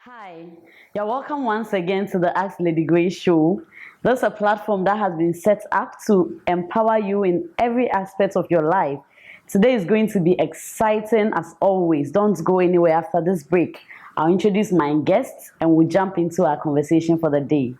Hi, you're welcome once again to the Ask Lady Grace show. This is a platform that has been set up to empower you in every aspect of your life. Today is going to be exciting as always. Don't go anywhere after this break. I'll introduce my guests and we'll jump into our conversation for the day.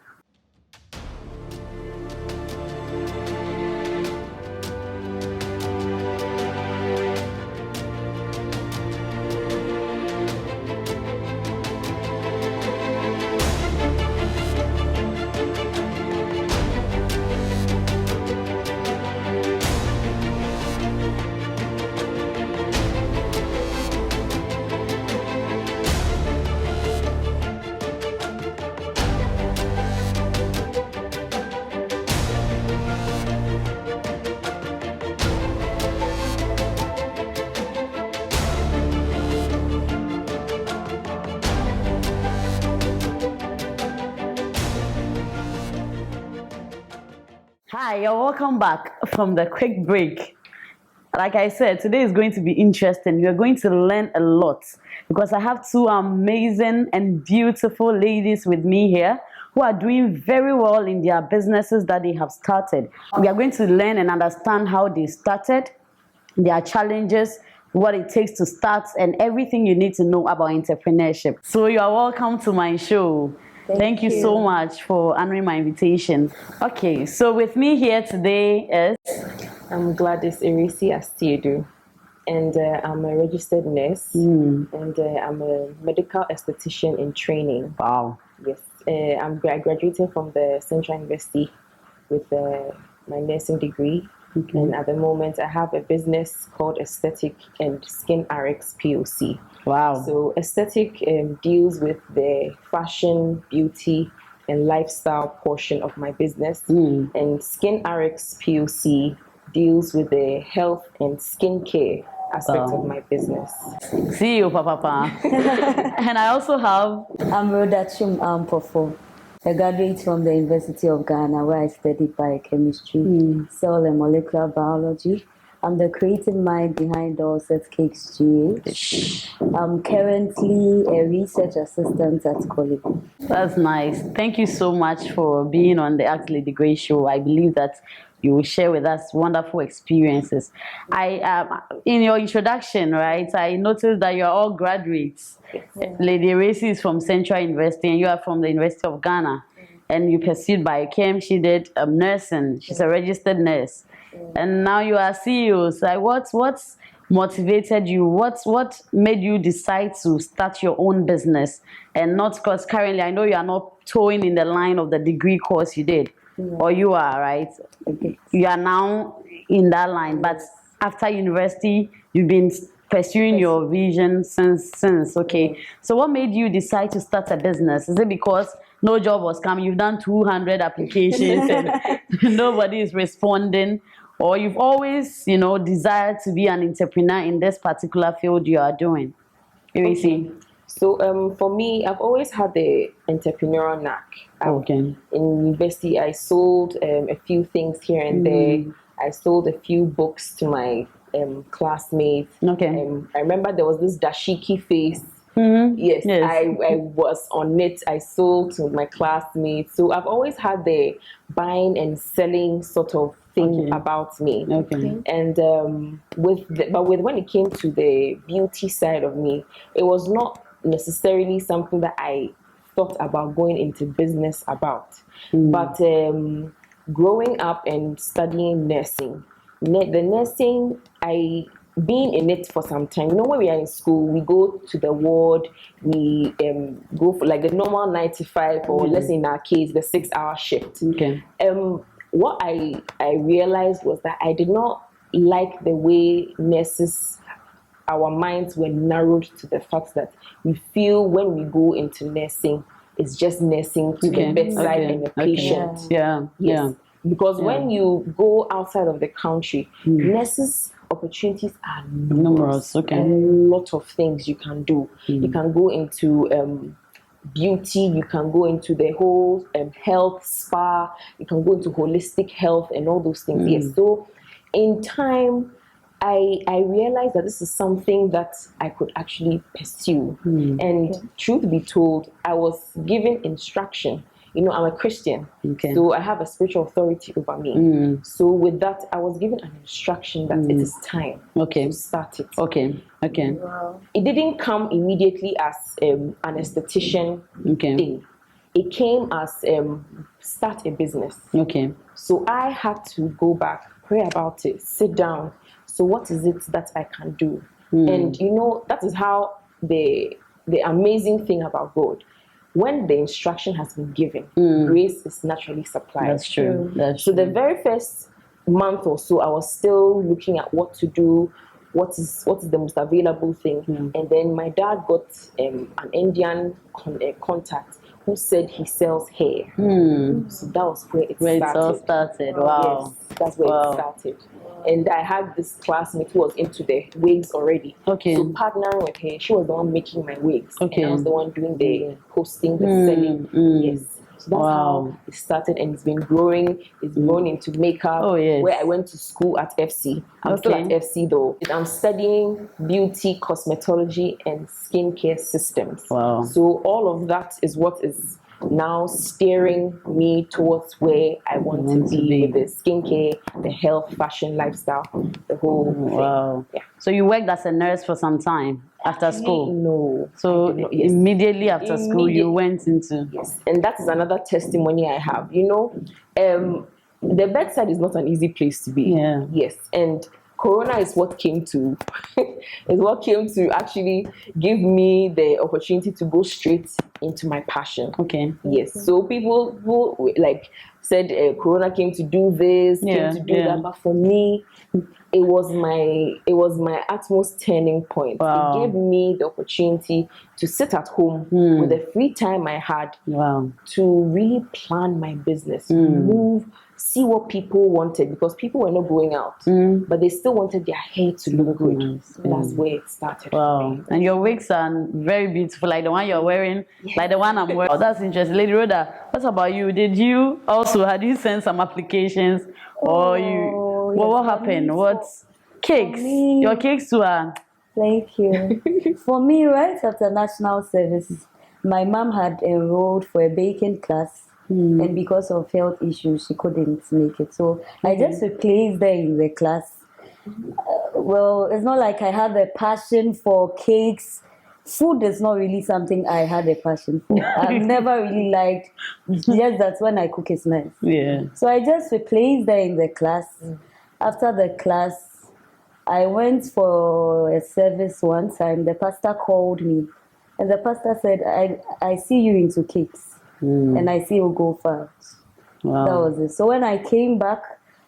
Hi, you're welcome back from the quick break. Like I said, today is going to be interesting. You're going to learn a lot because I have two amazing and beautiful ladies with me here who are doing very well in their businesses that they have started. We are going to learn and understand how they started, their challenges, what it takes to start, and everything you need to know about entrepreneurship. So you are welcome to my show. Thank you so much for honoring my invitation. Okay, so with me here today is... I'm Gladys Irisi Astiedu, and I'm a registered nurse, and I'm a medical esthetician in training. Wow. Yes, I graduated from the Central University with my nursing degree, and at the moment I have a business called Aesthetic and Skin RX POC. Wow. So Aesthetic deals with the fashion, beauty, and lifestyle portion of my business, and Skin RX POC deals with the health and skincare aspect of my business. See you, Papa. And I also have... I'm Rhoda Chum Ampofo, a graduate from the University of Ghana, where I studied biochemistry, cell and molecular biology. I'm the creative mind behind Dorset Cakes GH. I'm currently a research assistant at Colibri. That's nice. Thank you so much for being on the Ask Lady Grace show. I believe that you will share with us wonderful experiences. In your introduction, right, I noticed that you are all graduates. Lady Irisi is from Central University and you are from the University of Ghana. And you pursued biochem. She did nursing. She's a registered nurse. And now you are CEOs. Like, what's motivated you? What made you decide to start your own business? And not because currently I know you are not towing in the line of the degree course you did. Or you are, right? Okay. You are now in that line, but after university, you've been pursuing your vision since. Okay. So what made you decide to start a business? Is it because no job was coming? You've done 200 applications and nobody is responding, or you've always, desired to be an entrepreneur in this particular field you are doing? Okay. So for me, I've always had the entrepreneurial knack. In university, I sold a few things here and there. I sold a few books to my classmates. I remember there was this dashiki face. Yes. I was on it. I sold to my classmates. So I've always had the buying and selling sort of thing about me. And when it came to the beauty side of me, it was not necessarily something that I thought about going into business about. But growing up and studying nursing, the nursing, being in it for some time. When we are in school, we go to the ward, we go for like the normal 9 to 5, or let's say in our case, the 6-hour shift. What I realized was that I did not like the way nurses, our minds were narrowed to the fact that we feel when we go into nursing, it's just nursing to the bedside and the patient. Because when you go outside of the country, nurses opportunities are numerous. A lot of things you can do. You can go into beauty, you can go into the whole health spa, you can go into holistic health and all those things. Yes. So in time, I realized that this is something that I could actually pursue. And truth be told, I was given instruction. You know, I'm a Christian, so I have a spiritual authority over me. So with that, I was given an instruction that it is time to start it. Wow. It didn't come immediately as an esthetician thing. It came as start a business. So I had to go back, pray about it, sit down. So what is it that I can do? And you know, that is how the amazing thing about God. When the instruction has been given, grace is naturally supplied. That's true. So the very first month or so, I was still looking at what to do, what is the most available thing. And then my dad got an Indian contact who said he sells hair. So that was where it started. Wow. Yes, that's where it started. And I had this classmate who was into the wigs already. So partnering with her, she was the one making my wigs. And I was the one doing the hosting, the selling. Yes. So that's how it started, and it's been growing. It's grown into makeup, where I went to school at FC. I'm still at FC though. I'm studying beauty, cosmetology, and skincare systems. So all of that is what is now steering me towards where I want to be with the skincare, the health, fashion, lifestyle, the whole thing. Yeah. So you worked as a nurse for some time after school? No. So immediately after school you went into... Yes, and that is another testimony I have. You know, the bedside is not an easy place to be. Yes, and Corona is what came to actually give me the opportunity to go straight into my passion. Yes. So people who like said Corona came to do this, came to do that, but for me, it was my utmost turning point. It gave me the opportunity to sit at home with the free time I had to really plan my business, move, see what people wanted, because people were not going out, but they still wanted their hair to look good. That's where it started. And your wigs are very beautiful, like the one you're wearing, like the one I'm wearing. That's interesting. Lady Rhoda, what about you? Had you sent some applications, or what happened? What cakes? Your cakes too are... Thank you. For me, right after national service, my mom had enrolled for a baking class. And because of health issues, she couldn't make it. So I just replaced her in the class. Well, it's not like I had a passion for cakes. Food is not really something I had a passion for. I've never really liked, just that when I cook it's nice. So I just replaced her in the class. After the class, I went for a service one time. The pastor called me. And the pastor said, I see you into cakes. And I see you go far. That was it. So when I came back,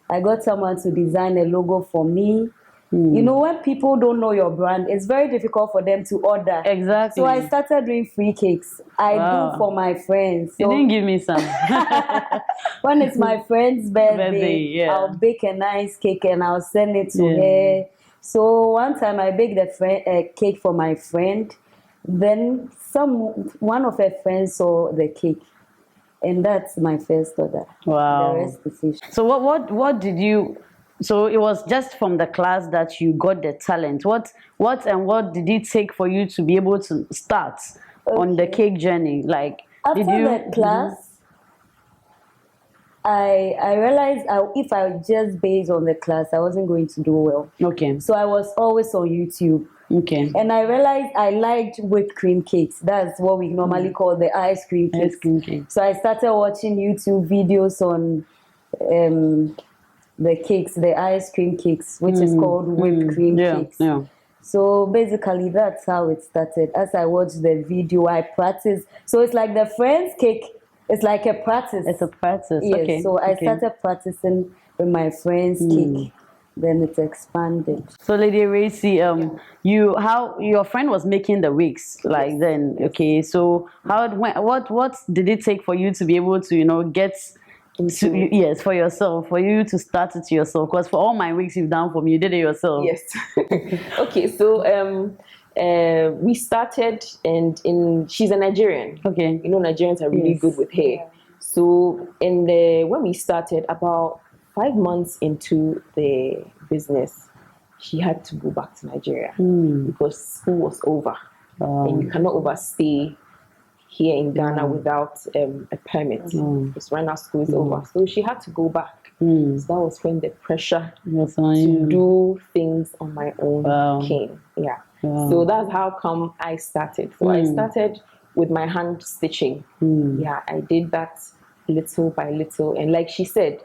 I got someone to design a logo for me. You know, when people don't know your brand, it's very difficult for them to order. Exactly. So I started doing free cakes. I do for my friends. So you didn't give me some. when it's my friend's birthday, I'll bake a nice cake and I'll send it to her. So one time I baked a cake for my friend. Then one of her friends saw the cake, and that's my first order. The rest is history. So what did you? So it was just from the class that you got the talent. What did it take for you to be able to start on the cake journey? Like after the class, I realized if I just based on the class, I wasn't going to do well. So I was always on YouTube. And I realized I liked whipped cream cakes. That's what we normally call the ice cream cakes. So I started watching YouTube videos on the cakes, the ice cream cakes, which is called whipped cream cakes. So basically that's how it started. As I watched the video, I practiced. So it's like the friend's cake. It's like a practice. It's a practice. Yes. So I started practicing with my friend's cake. Then it expanded. So Lady Racy, your friend was making the wigs like then, so what did it take for you to be able to get to, for yourself, for you to start it yourself? Because for all my wigs you've done for me, you did it yourself. Yes. Okay, so we started, and she's a Nigerian. Okay. You know, Nigerians are really good with hair. So when we started, about 5 months into the business, she had to go back to Nigeria because school was over. And you cannot overstay here in Ghana without a permit. Because right now school is over. So she had to go back. So that was when the pressure to do things on my own came. Yeah. So that's how come I started. So I started with my hand stitching. Yeah, I did that little by little. And like she said,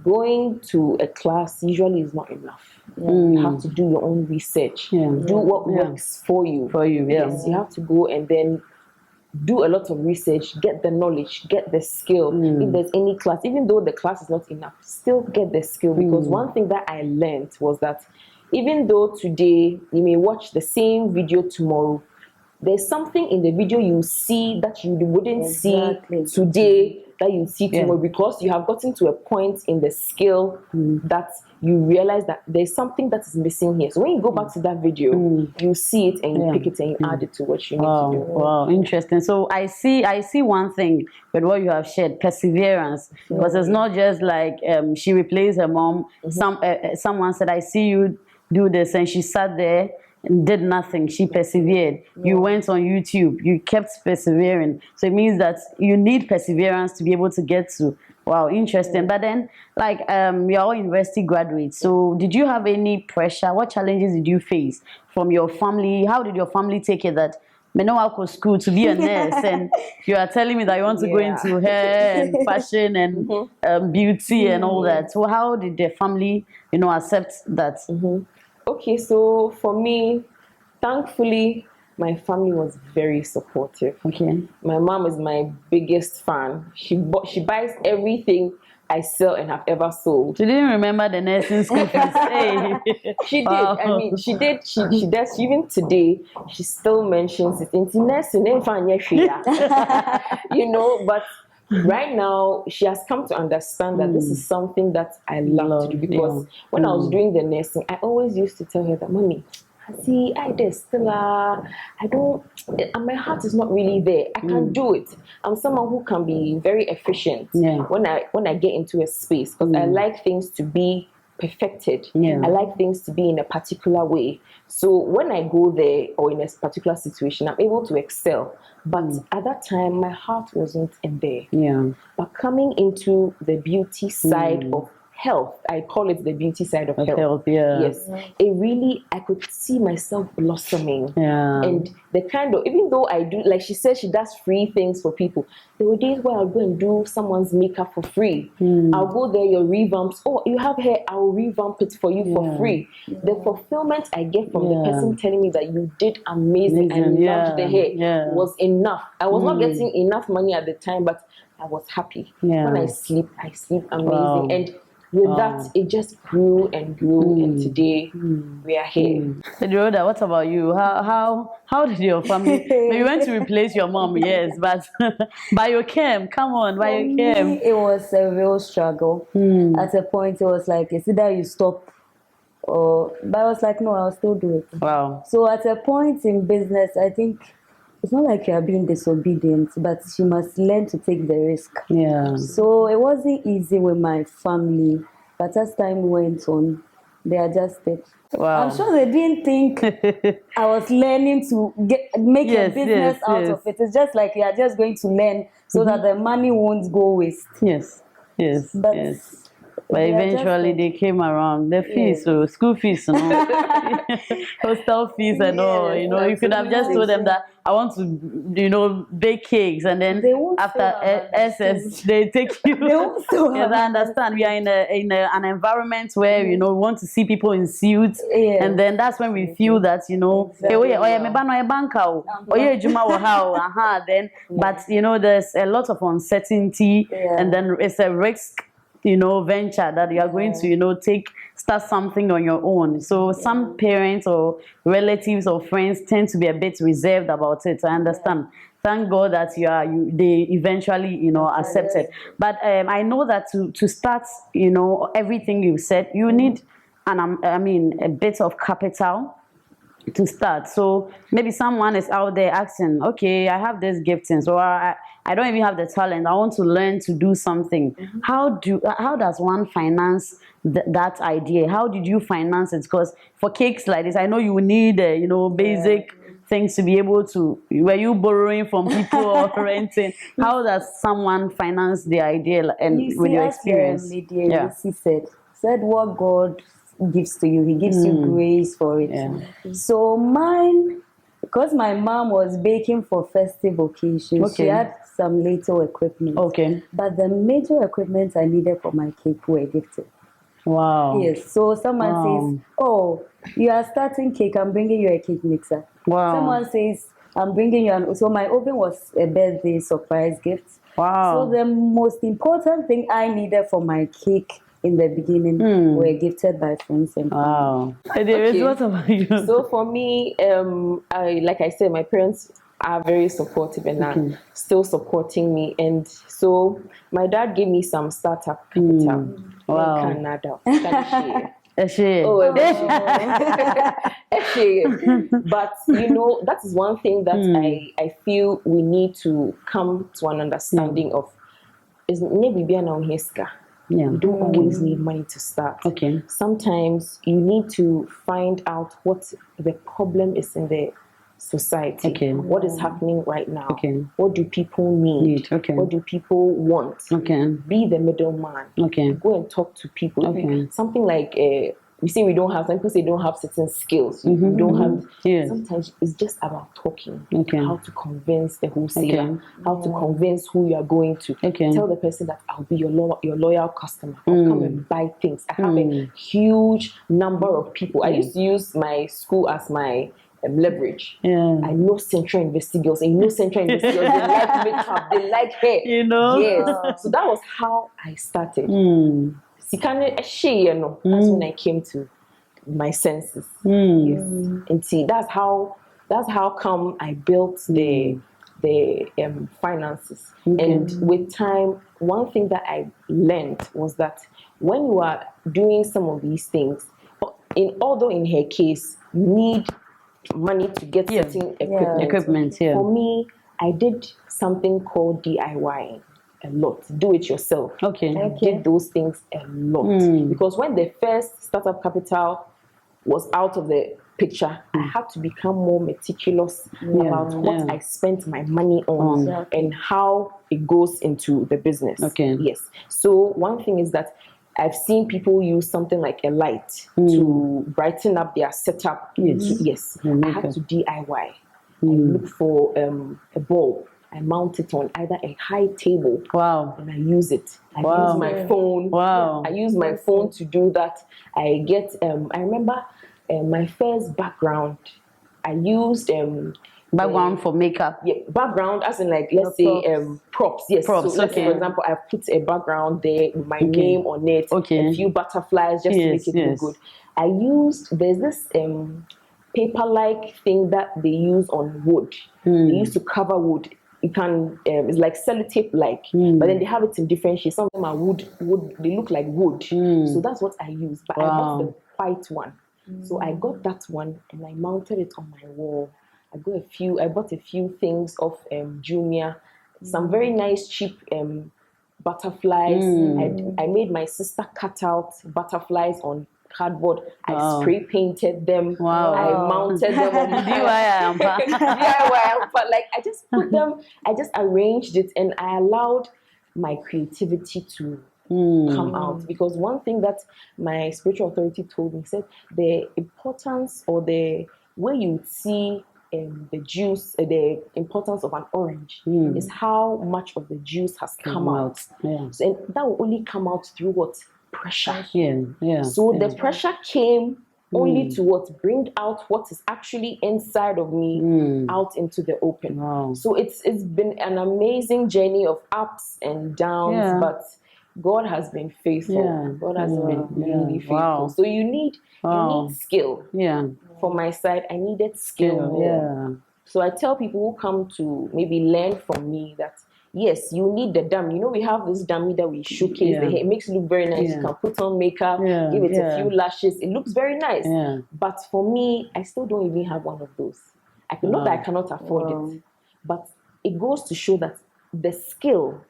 going to a class usually is not enough. You have to do your own research. Do what works for you. Yes, you have to go and then do a lot of research, get the knowledge, get the skill. If there's any class, even though the class is not enough, still get the skill. Because one thing that I learned was that even though today you may watch the same video tomorrow, there's something in the video you see that you wouldn't see today that you see tomorrow, because you have gotten to a point in the skill that you realize that there's something that is missing here. So when you go back to that video, you see it and you pick it and you add it to what you need to do. Wow, interesting. So I see one thing with what you have shared: perseverance. Because it's not just like she replaced her mom. Someone said, "I see you do this," and she sat there and did nothing. She persevered. You went on YouTube. You kept persevering. So it means that you need perseverance to be able to get to. Wow, interesting. But then, like, you're all university graduates. So did you have any pressure? What challenges did you face from your family? How did your family take it that I know I go school to be a nurse, and you are telling me that you want to go into hair and fashion and beauty and all that? So how did the family, accept that? Okay, so for me, thankfully, my family was very supportive. Okay. My mom is my biggest fan. She buys everything I sell and have ever sold. She didn't remember the nursing school fees. Hey. She did. I mean, she did. She does. Even today, she still mentions it. But right now, she has come to understand that this is something that I love to do. Because when I was doing the nursing, I always used to tell her that, "Mommy, see, I don't, and my heart is not really there. I can do it. I'm someone who can be very efficient when I get into a space, because I like things to be perfected. I like things to be in a particular way. So when I go there or in a particular situation, I'm able to excel. But at that time, my heart wasn't in there. But coming into the beauty side of health, I call it the beauty side of health. Yes, it really, I could see myself blossoming. And the kind of, even though I do, like she said, she does free things for people. There were days where I'll go and do someone's makeup for free. I'll go there, your revamps. Oh, you have hair, I'll revamp it for you for free. The fulfillment I get from the person telling me that you did amazing and loved the hair was enough. I was not getting enough money at the time, but I was happy. When I sleep amazing. And with that, it just grew and grew, and today we are here. Rhoda, what about you? How did your family? You went to replace your mom, yes, but biochem, come on, biochem. It was a real struggle. At a point, it was like it's either you stop, but I was like, no, I'll still do it. Wow. So at a point in business, I think it's not like you are being disobedient, but you must learn to take the risk. So it wasn't easy with my family, but as time went on, they adjusted. Wow. I'm sure they didn't think I was learning to make a business out of it. It's just like you are just going to learn so that the money won't go waste. But eventually they came around. The fees, so school fees, hostel fees and all. You could have just told them that I want to, bake cakes, and then after SS they take you. Yes, I understand. We are in an environment where we want to see people in suits, and then that's when we feel that then. But there's a lot of uncertainty, and then it's a risk. Venture that you are going to, start something on your own. So some parents or relatives or friends tend to be a bit reserved about it. I understand. Thank God that they eventually, accepted. But I know that to start, everything you said, you need, a bit of capital. to start. So maybe someone is out there asking, okay, I have this gifting, so I don't even have the talent. I want to learn to do something. How does one finance that idea? How did you finance it? Because for cakes like this, I know you need basic things to be able to. Were you borrowing from people or renting? How does someone finance the idea and with your experience? Lydia said what God gives to you, He gives you grace for it. So mine, because my mom was baking for festive occasions, she had some little equipment. But the major equipment I needed for my cake were gifted. Wow. Yes. So someone says, "Oh, you are starting cake. I'm bringing you a cake mixer." Wow. Someone says, "I'm bringing you." So my oven was a birthday surprise gift. Wow. So the most important thing I needed for my cake in the beginning were gifted by friends and family. Wow. What about you? So for me, like I said, my parents are very supportive and are still supporting me. And so my dad gave me some startup capital in Canada. But that is one thing that I feel we need to come to an understanding of. Is maybe be an hiska. You don't always need money to start. Sometimes you need to find out what the problem is in the society. What is happening right now? What do people need? What do people want? Be the middleman. Go and talk to people. Something like we say we don't have. Some people say don't have certain skills. We don't have. Sometimes it's just about talking. How to convince the wholesaler. How to convince who you are going to. Tell the person that I'll be your loyal customer. I'll come and buy things. I have a huge number of people. I used to use my school as my leverage. I know Central University girls, and Central University girls, they like makeup, they like hair. Yes. So that was how I started. That's when I came to my senses. Yes. And see, that's how come I built the finances. And with time, one thing that I learned was that when you are doing some of these things, although in her case, you need money to get certain equipment. For me, I did something called DIY a lot. Do it yourself. I did those things a lot. Because when the first startup capital was out of the picture, I had to become more meticulous about what I spent my money on and how it goes into the business. Yes. So one thing is that I've seen people use something like a light to brighten up their setup. Yes. I had to DIY. I look for a bulb. I mount it on either a high table. And I use it. I use my phone. I use my phone to do that. I get, I remember my first background, I used background for makeup. Background as in like let's say props. Yes. Props. So let's say, for example, I put a background there with my name on it, a few butterflies just to make it look good. I used there's this paper-like thing that they use on wood. They used to cover wood. You can it's like sellotape-like, but then they have it in different shades. Some of them are wood. They look like wood. So that's what I use. But I got the white one. So I got that one and I mounted it on my wall. I bought a few things off Jumia, some very nice cheap butterflies. I made my sister cut out butterflies on cardboard. I spray painted them. I mounted them on DIY. But like I just put them, I just arranged it and I allowed my creativity to come out. Because one thing that my spiritual authority told me, said the importance or the way you see the juice, the importance of an orange is how much of the juice has come out. So, and that will only come out through what? Pressure. So the pressure came only to what? Bring out what is actually inside of me out into the open. So it's been an amazing journey of ups and downs, but God has been faithful. God has been really faithful. So you need skill. For my side, I needed skill. So I tell people who come to maybe learn from me that yes, you need the dummy. You know, we have this dummy that we showcase the hair. It makes it look very nice. You can put on makeup, give it a few lashes. It looks very nice. But for me, I still don't even have one of those. Not that I cannot afford it, but it goes to show that the skill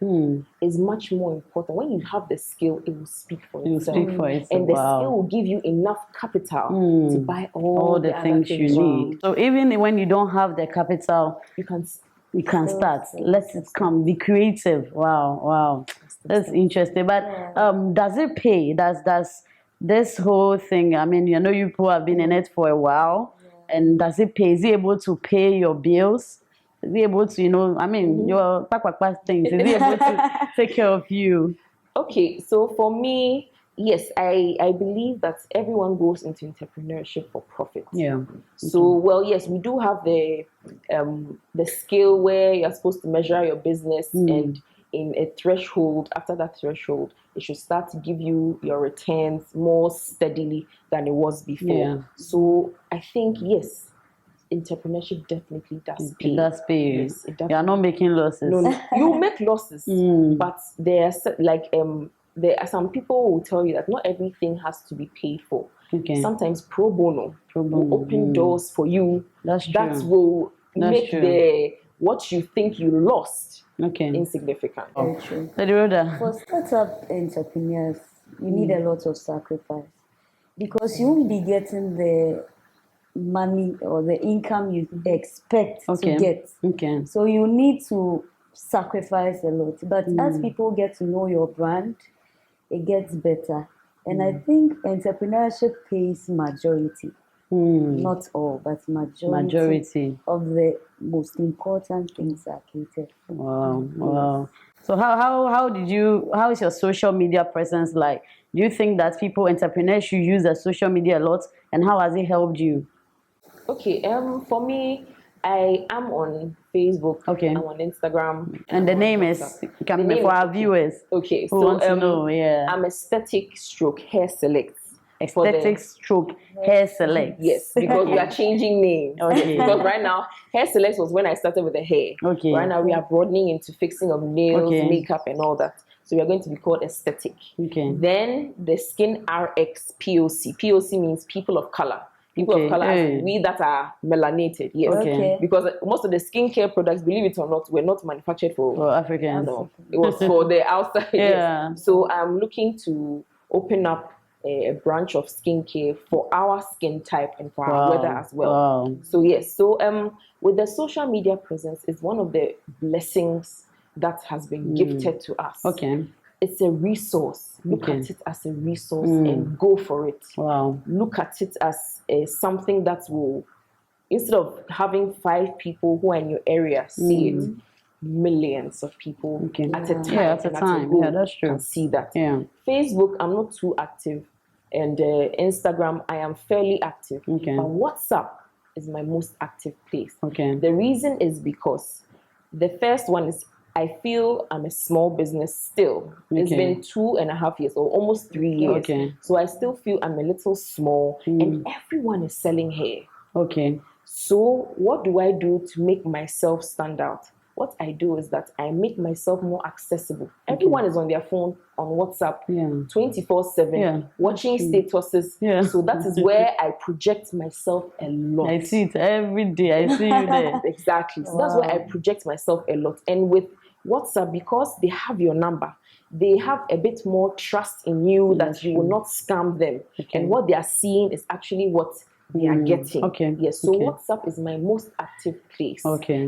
is much more important. When you have the skill, it will speak for itself. And the skill will give you enough capital to buy all the things you need. So even when you don't have the capital, you can start. Let it come. Be creative. Wow. That's interesting. But does it pay? Does this whole thing, I mean, you know, you people have been in it for a while. And does it pay? Is it able to pay your bills? Is he able to, you know, I mean, your things, is he able to take care of you? Okay, so for me, yes, I believe that everyone goes into entrepreneurship for profit. So, well, yes, we do have the scale where you're supposed to measure your business and in a threshold, after that threshold, it should start to give you your returns more steadily than it was before. So I think, yes, entrepreneurship definitely does pay. It does pay. Yes, it does. You are not making losses. No, you make losses, but there are some people who will tell you that not everything has to be paid for. Sometimes pro bono will open doors for you. That's true. That will make what you think you lost insignificant. Very true. For startup entrepreneurs, you need a lot of sacrifice because you won't be getting the money or the income you expect to get. So you need to sacrifice a lot. But as people get to know your brand, it gets better. And I think entrepreneurship pays majority. Not all, but majority of the most important things are catered. Wow. So how is your social media presence like? Do you think that entrepreneurs should use their social media a lot, and how has it helped you? Okay, for me, I am on Facebook. I'm on Instagram. And the name is for our viewers. Okay, who want to know, I'm Aesthetic Stroke Hair Select. Aesthetic Stroke Hair Select. Yes, because we are changing names. Because right now, Hair Select was when I started with the hair. Right now, we are broadening into fixing of nails, makeup, and all that. So we are going to be called Aesthetic. Then the Skin RX POC. POC means people of color. People of color, we that are melanated, because most of the skincare products, believe it or not, were not manufactured for Africans. No, it was for the outside. So I'm looking to open up a branch of skincare for our skin type and for our weather as well. So with the social media presence, is one of the blessings that has been gifted to us. It's a resource. Look at it as a resource and go for it. Look at it as something that will, instead of having 5 people who are in your area see it, millions of people at a time. That's true. Can see that. Facebook, I'm not too active, and Instagram, I am fairly active. But WhatsApp is my most active place. The reason is because the first one is I feel I'm a small business still. It's been 2.5 years or almost 3 years. So I still feel I'm a little small and everyone is selling hair. So what do I do to make myself stand out? What I do is that I make myself more accessible. Everyone is on their phone, on WhatsApp, 24/7, watching statuses. So that is where I project myself a lot. I see it every day. I see you there. Exactly. So that's where I project myself a lot. And with WhatsApp, because they have your number, they have a bit more trust in you that you will not scam them. And what they are seeing is actually what they are getting. Yes. So WhatsApp is my most active place.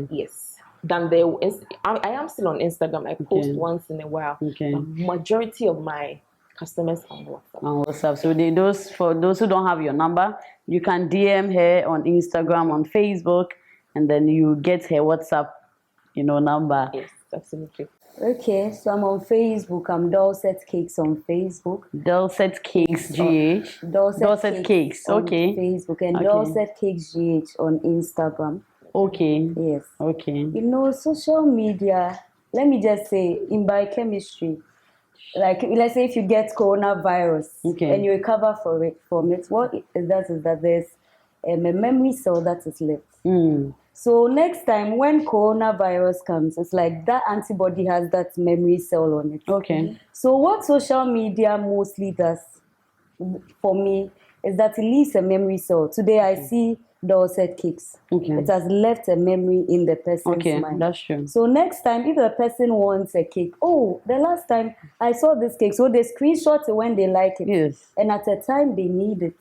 Yes. Than I am still on Instagram. I post once in a while. Majority of my customers on WhatsApp. So for those who don't have your number, you can DM her on Instagram, on Facebook, and then you get her WhatsApp, number. Yes, absolutely. Okay, so I'm on Facebook. I'm Dulcet Cakes on Facebook. Dulcet Cakes GH. Dulcet Cakes. On Facebook and Dulcet Cakes GH on Instagram. Yes. Social media, let me just say, in biochemistry, like let's say if you get coronavirus and you recover from it, what it does is that there's a memory cell that is left. So next time when coronavirus comes, it's like that antibody has that memory cell on it. Okay. So what social media mostly does for me is that it leaves a memory cell. Today I see Dorset cakes. Okay. It has left a memory in the person's Okay, mind. that's true. So next time, if the person wants a cake, oh, the last time I saw this cake, so they screenshot it when they like it. Yes. And at the time they need it,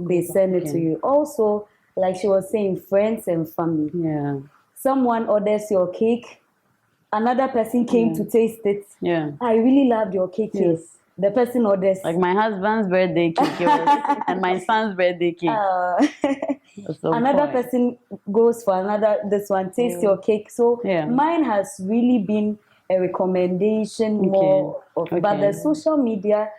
they send it to you. Also, like she was saying, friends and family. Yeah. Someone orders your cake, another person came to taste it. Yeah. I really loved your cake. Yes. The person orders. Like my husband's birthday cake and my son's birthday cake. Another person goes for this one, taste your cake. So mine has really been a recommendation more of, but the social media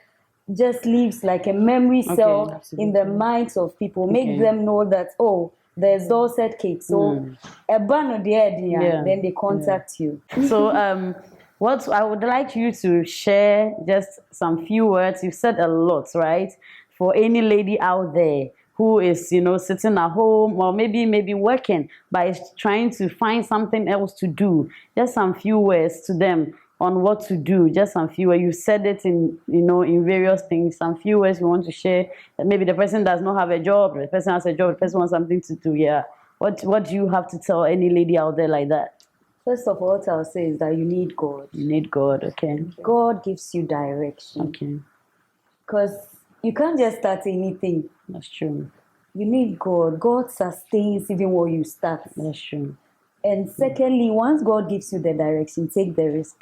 just leaves like a memory cell in the minds of people, make them know that, oh, there's Dorset cake. So then they contact you. So what I would like you to share just some few words. You've said a lot, right? For any lady out there who is, sitting at home or maybe working, but is trying to find something else to do. Just some few words to them on what to do. Just some few words. You said it in, in various things. Some few words you want to share. That maybe the person does not have a job. The person has a job. The person wants something to do. Yeah. What do you have to tell any lady out there like that? First of all, what I'll say is that you need God. You need God, okay. God gives you direction. Okay. Because you can't just start anything. That's true. You need God. God sustains even what you start. That's true. And secondly, once God gives you the direction, take the risk.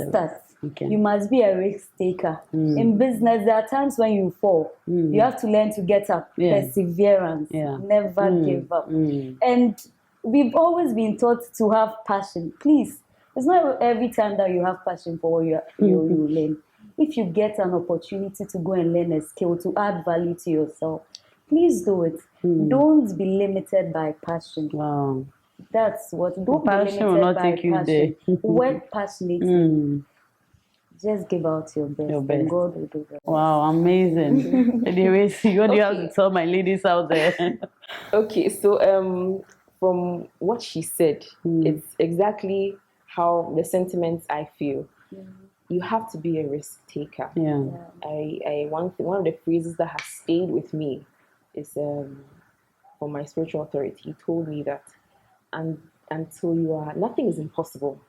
Start. Okay. You must be a risk taker. In business, there are times when you fall. You have to learn to get up. Perseverance. Never give up. And we've always been taught to have passion. Please, it's not every time that you have passion for what you learn. If you get an opportunity to go and learn a skill to add value to yourself, please do it. Don't be limited by passion. Wow. That's what. Don't passion be limited will not by take you passion. there. Work passionately. Just give out your best. And God will do that. Wow, amazing. Anyways, what do you have to tell my ladies out there? Okay, so from what she said, it's exactly how the sentiments I feel. You have to be a risk taker. Yeah. One of the phrases that has stayed with me is from my spiritual authority. He told me that until nothing is impossible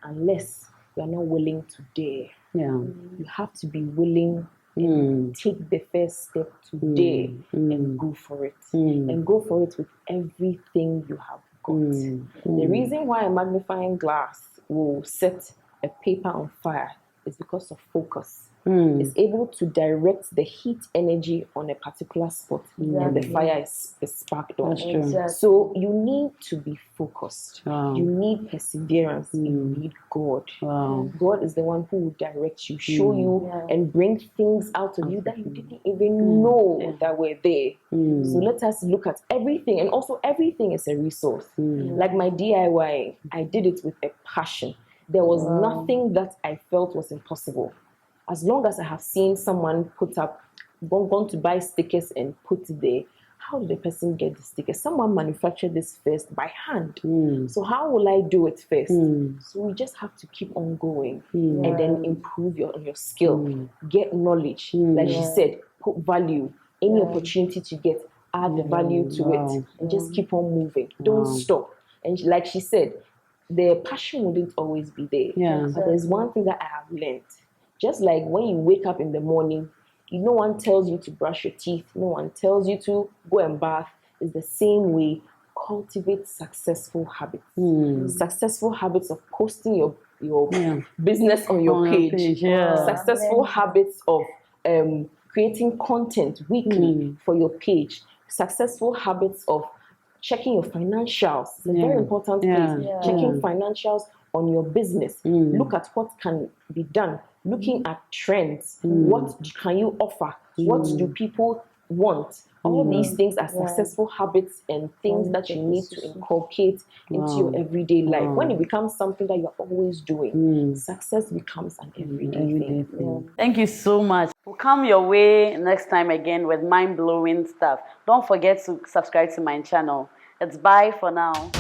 unless you are not willing to dare. Yeah. You have to be willing and take the first step today and go for it. And go for it with everything you have got. The reason why a magnifying glass will set a paper on fire is because of focus. It's able to direct the heat energy on a particular spot and the fire is sparked on. Exactly. So you need to be focused. Wow. You need perseverance. You need God. Wow. God is the one who will direct you, show you, and bring things out of you that you didn't even know that were there. So let us look at everything, and also everything is a resource. Like my DIY, I did it with a passion. There was nothing that I felt was impossible. As long as I have seen someone put up, gone to buy stickers and put it there, how did the person get the stickers? Someone manufactured this first by hand. So how will I do it first? So we just have to keep on going and then improve your skill, get knowledge. Like she said, put value. Any opportunity to get, add the value to it, and just keep on moving. Don't stop. And like she said, the passion wouldn't always be there. Yeah. But there's one thing that I have learned. Just like when you wake up in the morning, no one tells you to brush your teeth, no one tells you to go and bath. It's the same way. Cultivate successful habits. Successful habits of posting your business on your page. Successful habits of creating content weekly for your page. Successful habits of checking your financials. It's a very important place. Checking financials on your business. Look at what can be done. Looking at trends. What can you offer? What do people want? All these things are successful habits and things that you need to inculcate into your everyday life. When it becomes something that you're always doing, success becomes an everyday thing. Thank you so much. We'll come your way next time again with mind-blowing stuff. Don't forget to subscribe to my channel. It's bye for now.